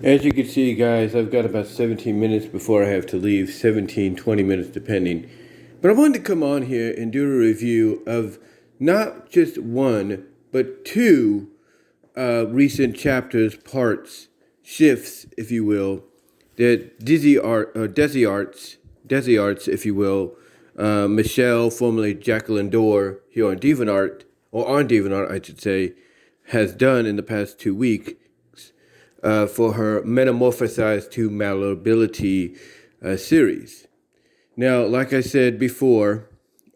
As you can see, guys, I've got about 17 minutes before I have to leave, 17, 20 minutes depending. But I wanted to come on here and do a review of not just one, but two recent chapters, parts, shifts, if you will, that DesiArts, if you will, Michelle, formerly Jacqueline Dorr, here on DeviantArt, or on DeviantArt, I should say, has done in the past 2 weeks for her Metamorphosed to Malleability series. Now, like I said before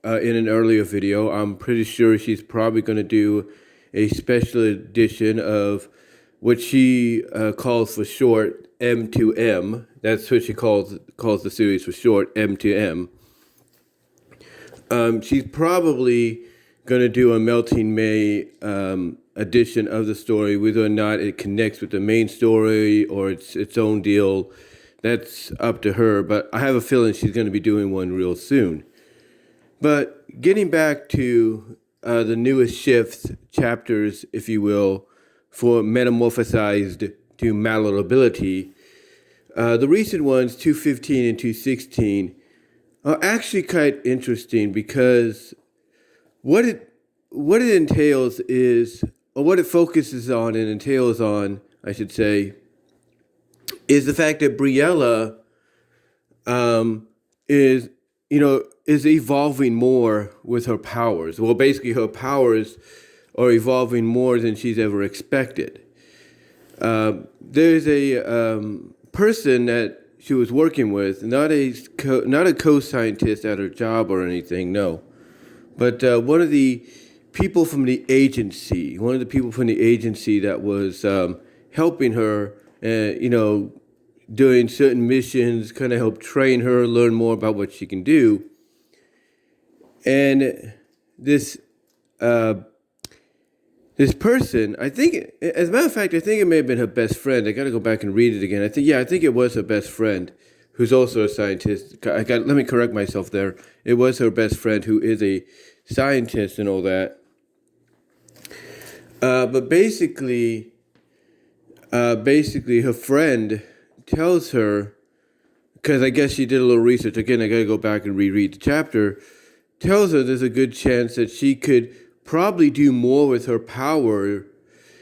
in an earlier video, I'm pretty sure she's probably going to do a special edition of what she calls for short M2M. That's what she calls the series for short, M2M. She's probably going to do a Melting May edition of the story, whether or not it connects with the main story or it's its own deal. That's up to her, but I have a feeling she's going to be doing one real soon. But getting back to the newest shifts, chapters, if you will, for Metamorphosed to Malleability, the recent ones, 215 and 216, are actually quite interesting because what it entails is, or what it focuses on and entails on, I should say, is the fact that Briella is evolving more with her powers. Well, basically, her powers are evolving more than she's ever expected. There's a person that she was working with, not a co-scientist at her job or anything, no, but one of the people from the agency, that was helping her, doing certain missions, kind of help train her, learn more about what she can do. And this person, I think, as a matter of fact, I think it may have been her best friend. I got to go back and read it again. I think it was her best friend, who's also a scientist. Let me correct myself there. It was her best friend, who is a scientist and all that. But basically, her friend tells her, because I guess she did a little research. Again, I got to go back and reread the chapter. Tells her there's a good chance that she could probably do more with her power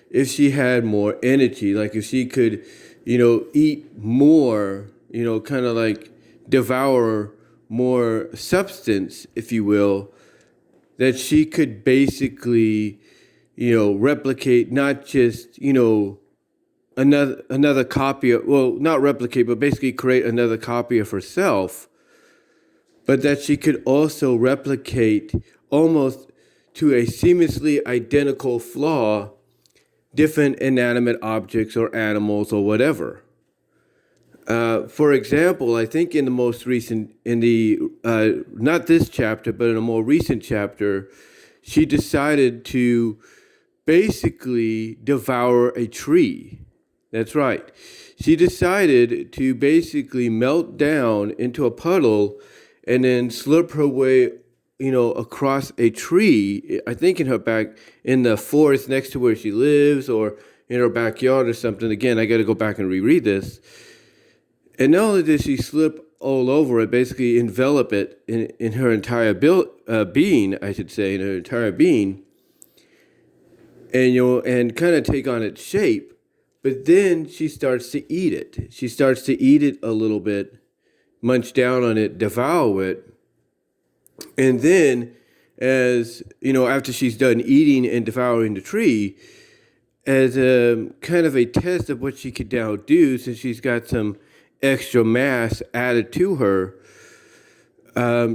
if she had more energy. Like if she could, eat more, kind of like devour more substance, if you will, that she could basically, replicate not just, another copy of, well, not replicate, but basically create another copy of herself, but that she could also replicate almost to a seamlessly identical flaw different inanimate objects or animals or whatever. For example, I think in the most recent, not this chapter, but in a more recent chapter, she decided to basically devour a tree. That's right. She decided to basically melt down into a puddle and then slurp her way, across a tree. I think in the forest next to where she lives, or in her backyard or something. Again, I got to go back and reread this. And not only did she slip all over it, basically envelop it in her entire being, I should say, in her entire being, and kind of take on its shape. But then she starts to eat it. She starts to eat it a little bit, munch down on it, devour it. And then, as after she's done eating and devouring the tree, as a kind of a test of what she could now do, since she's got some extra mass added to her,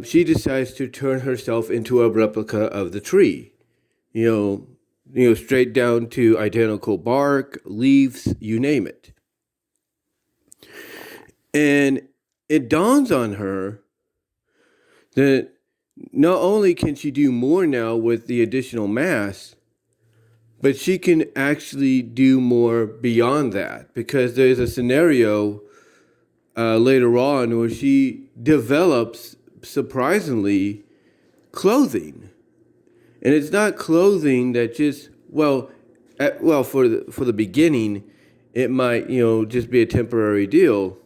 she decides to turn herself into a replica of the tree. Straight down to identical bark, leaves, you name it. And it dawns on her that not only can she do more now with the additional mass, but she can actually do more beyond that, because there's a scenario later on where she develops, surprisingly, clothing. And it's not clothing that just, for the beginning, it might, just be a temporary deal.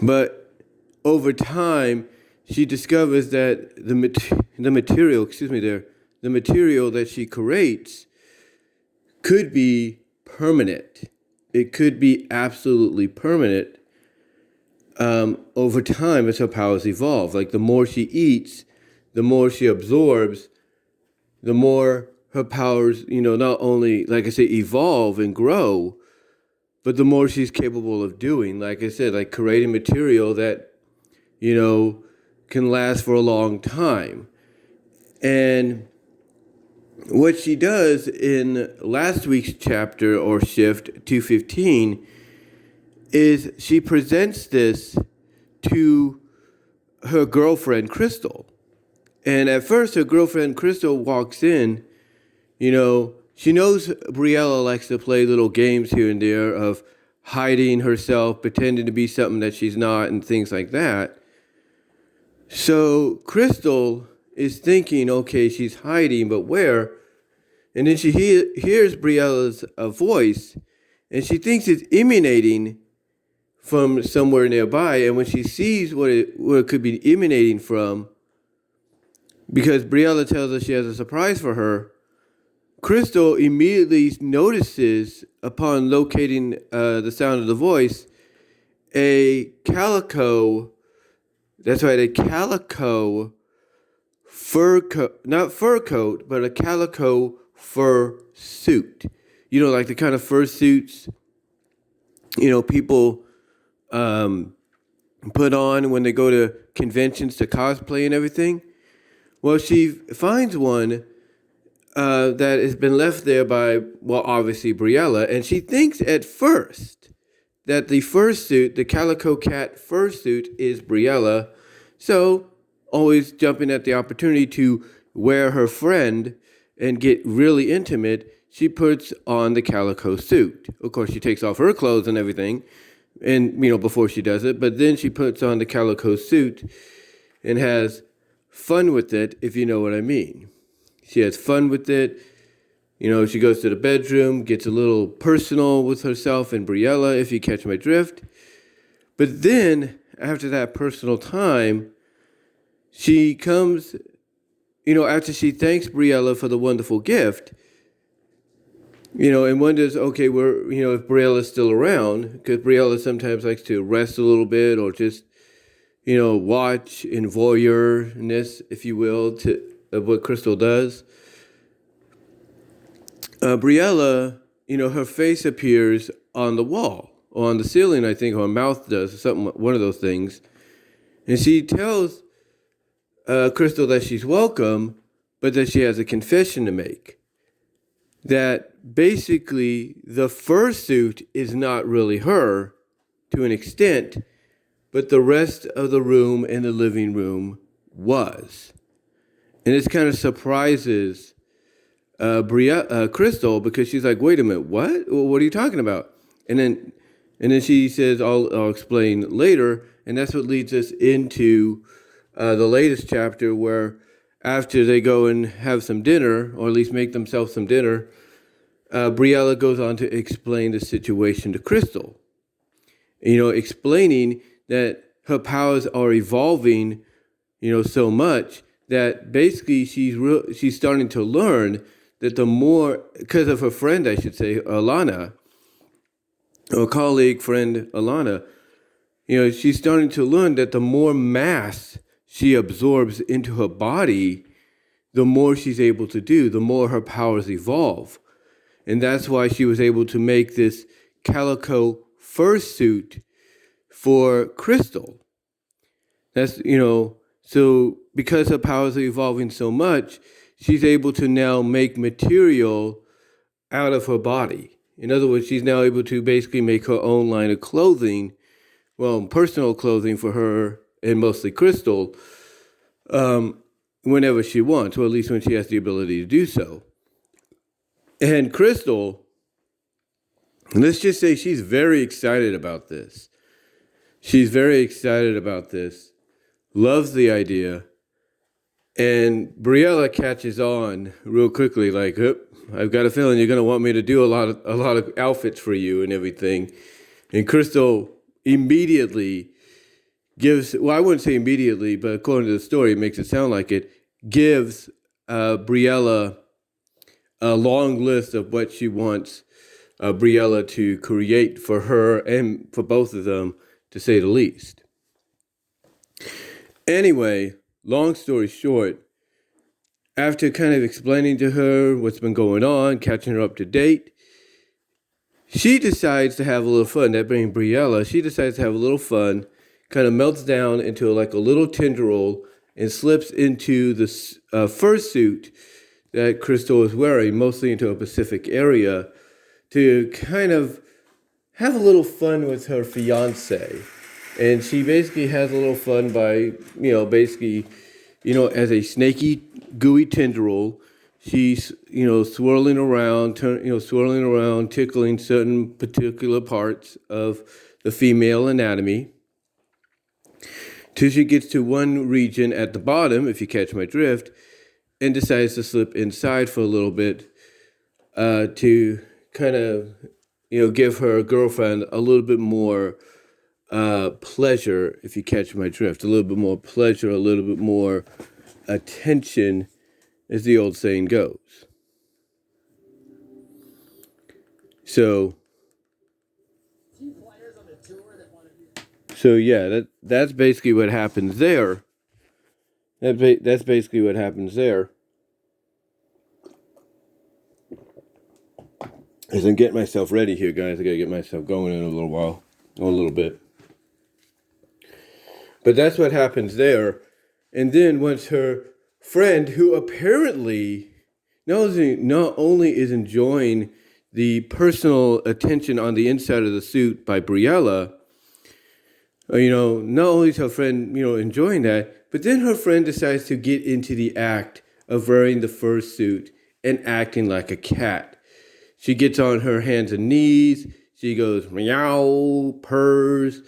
But over time, she discovers that the material that she creates could be permanent. It could be absolutely permanent over time as her powers evolve. Like the more she eats, the more she absorbs, the more her powers, not only, like I say, evolve and grow, but the more she's capable of doing. Like I said, like creating material that, can last for a long time. And what she does in last week's chapter or shift 215 is she presents this to her girlfriend, Crystal. And at first, her girlfriend, Crystal, walks in. She knows Briella likes to play little games here and there of hiding herself, pretending to be something that she's not, and things like that. So Crystal is thinking, okay, she's hiding, but where? And then she hears Briella's voice, and she thinks it's emanating from somewhere nearby. And when she sees where it could be emanating from, because Briella tells her she has a surprise for her, Crystal immediately notices, upon locating the sound of the voice, a calico fur coat, not fur coat, but a calico fur suit. Like the kind of fur suits, people put on when they go to conventions to cosplay and everything. Well, she finds one that has been left there by, obviously Briella, and she thinks at first that the fursuit, the calico cat fursuit, is Briella. So, always jumping at the opportunity to wear her friend and get really intimate, she puts on the calico suit. Of course, she takes off her clothes and everything, and before she does it, but then she puts on the calico suit and has fun with it, if you know what I mean. She has fun with it. She goes to the bedroom, gets a little personal with herself and Briella, if you catch my drift. But then, after that personal time, she comes, after she thanks Briella for the wonderful gift, and wonders, okay, if Briella's still around, because Briella sometimes likes to rest a little bit or just, watch in voyeurness, if you will, of what Crystal does. Briella, her face appears on the wall or on the ceiling, I think, or her mouth does, one of those things. And she tells Crystal that she's welcome, but that she has a confession to make. That basically the fursuit is not really her to an extent, but the rest of the room and the living room was. And this kind of surprises Crystal, because she's like, wait a minute, what? What are you talking about? And then she says, I'll explain later. And that's what leads us into the latest chapter, where after they go and have some dinner, or at least make themselves some dinner, Briella goes on to explain the situation to Crystal. Explaining that her powers are evolving, so much that basically she's starting to learn that the more, because of her friend, I should say, Alana, or colleague friend Alana, she's starting to learn that the more mass she absorbs into her body, the more she's able to do, the more her powers evolve. And that's why she was able to make this calico fursuit for Crystal. That's, so because her powers are evolving so much, she's able to now make material out of her body. In other words, she's now able to basically make her own line of clothing, personal clothing for her and mostly Crystal, whenever she wants, or at least when she has the ability to do so. And Crystal, let's just say she's very excited about this. She's very excited about this, loves the idea, and Briella catches on real quickly, like, I've got a feeling you're going to want me to do a lot of outfits for you and everything. And Crystal immediately gives, well, I wouldn't say immediately, but according to the story, it makes it sound like it, gives Briella a long list of what she wants Briella to create for her and for both of them, to say the least. Anyway, long story short, after kind of explaining to her what's been going on, catching her up to date, she decides to have a little fun. That being Briella, she decides to have a little fun, kind of melts down into like a little tendril and slips into the fursuit that Crystal is wearing, mostly into a Pacific area, to kind of have a little fun with her fiance. And she basically has a little fun by, basically, as a snaky, gooey tendril, she's, swirling around, tickling certain particular parts of the female anatomy, till she gets to one region at the bottom, if you catch my drift, and decides to slip inside for a little bit to kind of, give her girlfriend a little bit more pleasure, if you catch my drift, a little bit more pleasure, a little bit more attention, as the old saying goes. So yeah, that's basically what happens there. That's basically what happens there. As I'm getting myself ready here, guys, I gotta get myself going in a little while, a little bit. But that's what happens there. And then once her friend, who apparently not only is enjoying the personal attention on the inside of the suit by Briella, not only is her friend, enjoying that, but then her friend decides to get into the act of wearing the fursuit and acting like a cat. She gets on her hands and knees. She goes meow, purrs,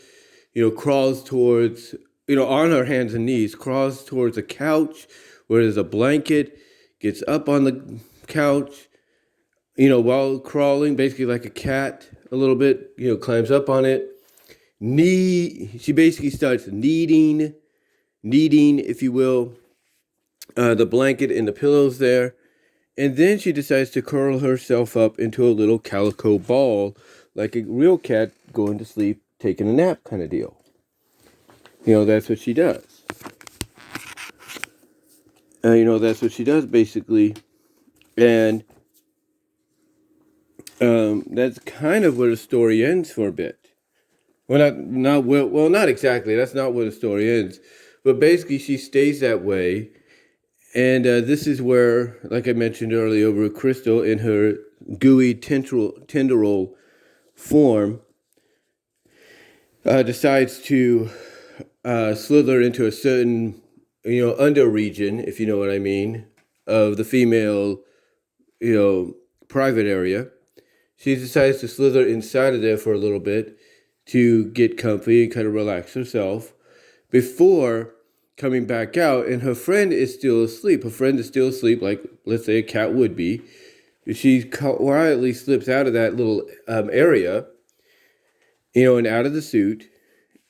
crawls towards, on her hands and knees, crawls towards a couch where there's a blanket, gets up on the couch, while crawling, basically like a cat a little bit, climbs up on it. She basically starts kneading, if you will, the blanket and the pillows there. And then she decides to curl herself up into a little calico ball, like a real cat going to sleep, taking a nap kind of deal. That's what she does. That's what she does, basically. And that's kind of where the story ends for a bit. Well, not exactly. That's not where the story ends. But basically, she stays that way. And this is where, like I mentioned earlier, where Crystal, in her gooey tendril form, decides to slither into a certain, under region, if you know what I mean, of the female, private area. She decides to slither inside of there for a little bit to get comfy and kind of relax herself before coming back out, and her friend is still asleep. Her friend is still asleep, like, let's say, a cat would be. She quietly slips out of that little area, and out of the suit,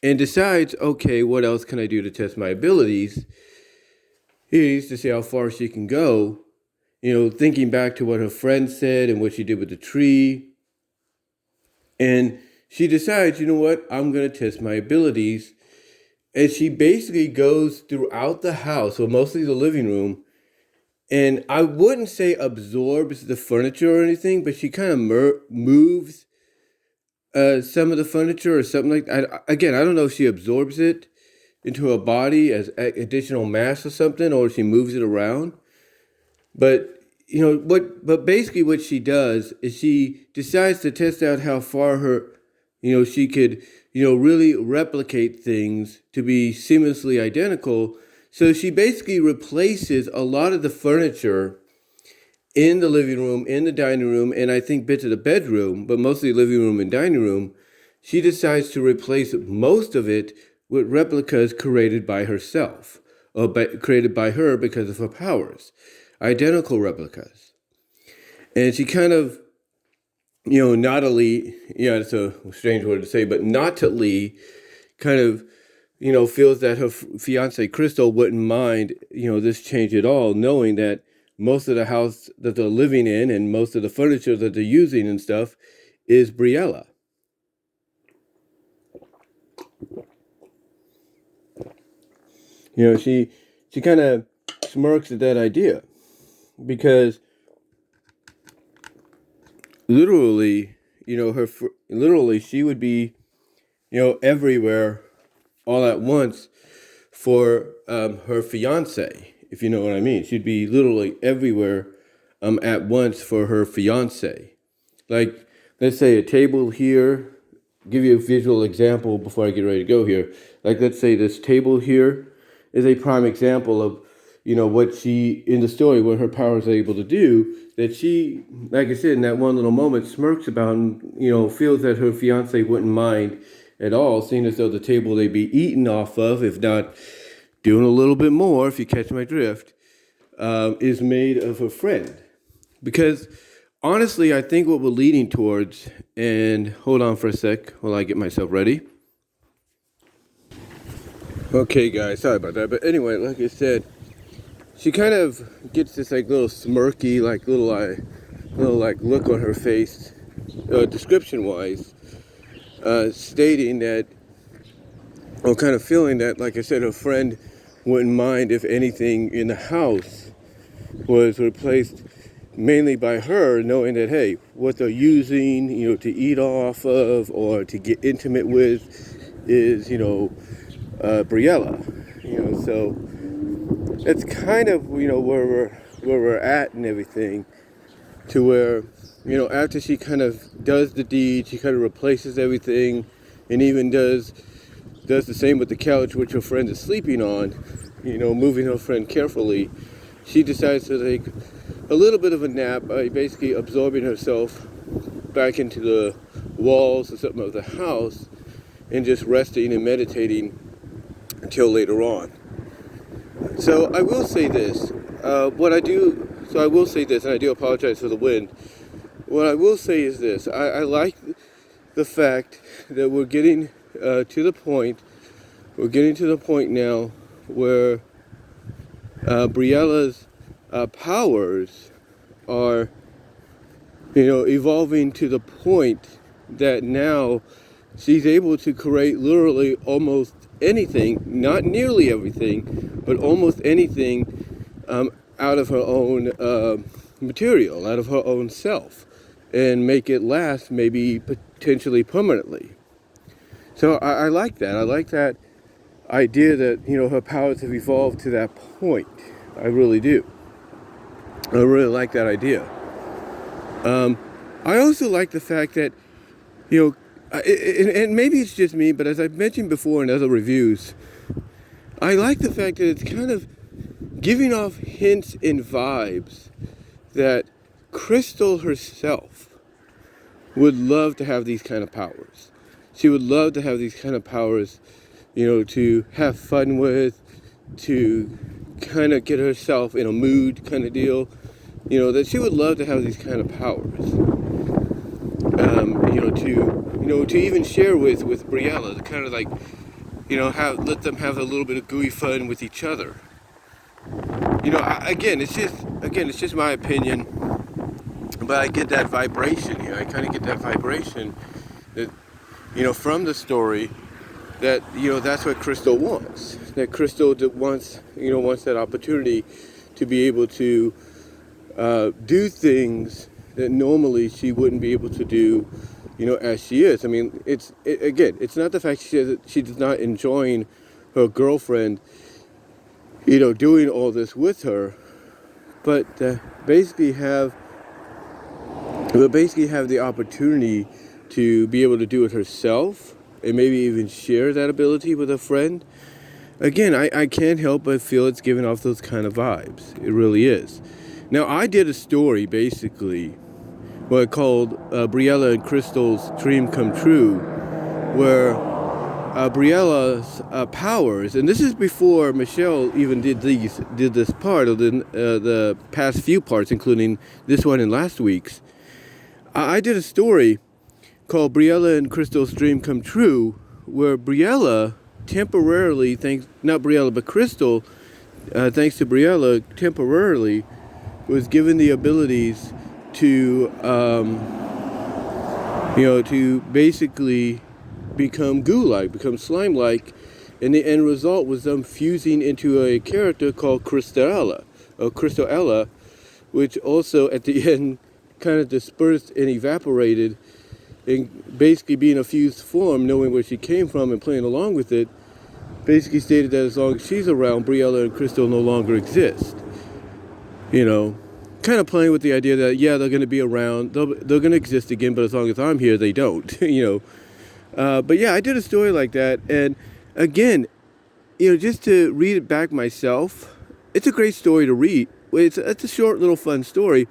and decides, okay, what else can I do to test my abilities? Is to see how far she can go, thinking back to what her friend said and what she did with the tree. And she decides, you know what, I'm going to test my abilities. And she basically goes throughout the house, or mostly the living room, and I wouldn't say absorbs the furniture or anything, but she kind of moves some of the furniture or something like that. Again, I don't know if she absorbs it into her body as additional mass or something, or if she moves it around. But, but basically what she does is she decides to test out how far she could, really replicate things to be seamlessly identical. So she basically replaces a lot of the furniture in the living room, in the dining room, and I think bits of the bedroom, but mostly living room and dining room. She decides to replace most of it with replicas created by herself, or created by her because of her powers. Identical replicas. And she kind of, naughtily, it's a strange word to say, but naughtily kind of, feels that her fiance Crystal wouldn't mind, this change at all, knowing that most of the house that they're living in and most of the furniture that they're using and stuff is Briella. She kind of smirks at that idea because literally, literally she would be, everywhere all at once for her fiance, if you know what I mean. She'd be literally everywhere at once for her fiance. Like, let's say a table here. Give you a visual example before I get ready to go here. Like, let's say this table here is a prime example of, what she, in the story, what her powers are able to do, that she, like I said, in that one little moment, smirks about and, feels that her fiance wouldn't mind at all, seeing as though the table they'd be eating off of, if not doing a little bit more, if you catch my drift, is made of her friend. Because honestly, I think what we're leading towards, and hold on for a sec while I get myself ready. Okay, guys, sorry about that. But anyway, like I said, she kind of gets this little smirky, little look on her face, description-wise, stating that, or kind of feeling that, like I said, her friend wouldn't mind if anything in the house was replaced mainly by her, knowing that, hey, what they're using, to eat off of or to get intimate with is, Briella. So that's kind of, where we're at and everything, to where, after she kind of does the deed, she kind of replaces everything and even does the same with the couch which her friend is sleeping on, moving her friend carefully. She decides to take a little bit of a nap by basically absorbing herself back into the walls or something of the house and just resting and meditating until later on. So I will say this, I will say this, and I do apologize for the wind. What I will say is this, I like the fact that we're getting to the point now where Briella's powers are, evolving to the point that now she's able to create literally almost anything, not nearly everything, but almost anything out of her own material, out of her own self, and make it last maybe potentially permanently. So I like that. I like that idea that, her powers have evolved to that point. I really do. I really like that idea. I also like the fact that, and maybe it's just me, but as I've mentioned before in other reviews, I like the fact that it's kind of giving off hints and vibes that Crystal herself would love to have these kind of powers. She would love to have these kind of powers, to have fun with, to kind of get herself in a mood kind of deal, that she would love to have these kind of powers. To even share with Briella, to kind of let them have a little bit of gooey fun with each other. It's just my opinion, but I get that vibration here. I kind of get that vibration that, from the story, that, that's what Crystal wants. That Crystal wants that opportunity to be able to do things that normally she wouldn't be able to do, as she is. I mean, it's not the fact she does not enjoying her girlfriend, doing all this with her, but basically have the opportunity to be able to do it herself and maybe even share that ability with a friend. Again, I can't help but feel it's giving off those kind of vibes. It really is. Now, I did a story, basically, what I called Briella and Crystal's Dream Come True, where Briella's powers, and this is before Michelle even did this part of the past few parts, including this one and last week's. I did a story called Briella and Crystal's Dream Come True, where Briella temporarily, not Briella, but Crystal, thanks to Briella, temporarily was given the abilities to, to basically become goo-like, become slime-like, and the end result was them fusing into a character called Crystalla, or Crystalla, which also at the end kind of dispersed and evaporated, and basically being a fused form, knowing where she came from and playing along with it, basically stated that as long as she's around, Briella and Crystal no longer exist. Kind of playing with the idea that, yeah, they're going to be around, they're going to exist again, but as long as I'm here, they don't, But yeah, I did a story like that, and again, just to read it back myself, it's a great story to read. It's a short little fun story,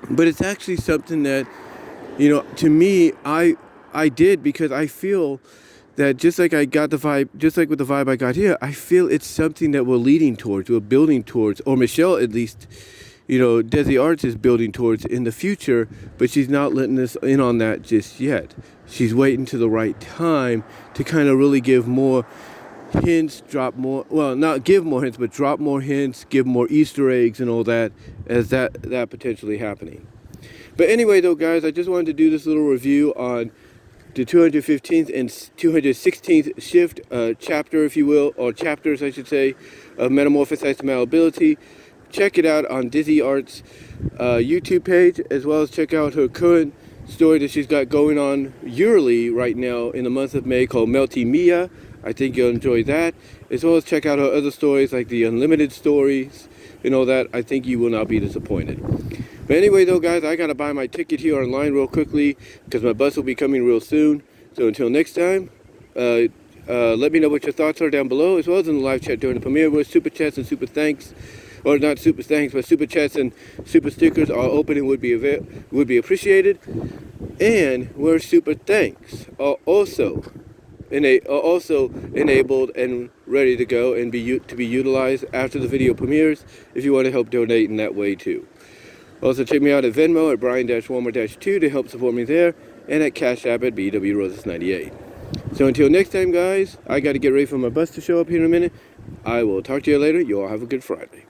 but it's actually something that, to me, I did because I feel that just like I got the vibe, just like with the vibe I got here, I feel it's something that we're leading towards, we're building towards, or Michelle at least, DeviantART is building towards in the future, but she's not letting us in on that just yet. She's waiting to the right time to kind of really give more hints, not give more hints, but drop more hints, give more Easter eggs and all that as that potentially happening. But anyway, though, guys, I just wanted to do this little review on the 215th and 216th shift chapter, if you will, or chapters, I should say, of Metamorphosed Malleability. Check it out on DeviantART's YouTube page, as well as check out her current story that she's got going on yearly right now in the month of May called Melty Mia. I think you'll enjoy that, as well as check out her other stories like the Unlimited stories and all that. I think you will not be disappointed. But anyway, though, guys, I gotta buy my ticket here online real quickly because my bus will be coming real soon. So until next time, let me know what your thoughts are down below, as well as in the live chat during the premiere, where super chats and super thanks, or not super thanks, but super chats and super stickers are open and would be appreciated, and where super thanks are also enabled and ready to go and to be utilized after the video premieres if you want to help donate in that way too. Also check me out at VENMO at Brian-Walmer-2 to help support me there, and at Cash App at BWRoses98. So until next time, guys, I got to get ready for my bus to show up here in a minute. I will talk to you later. You all have a good Friday.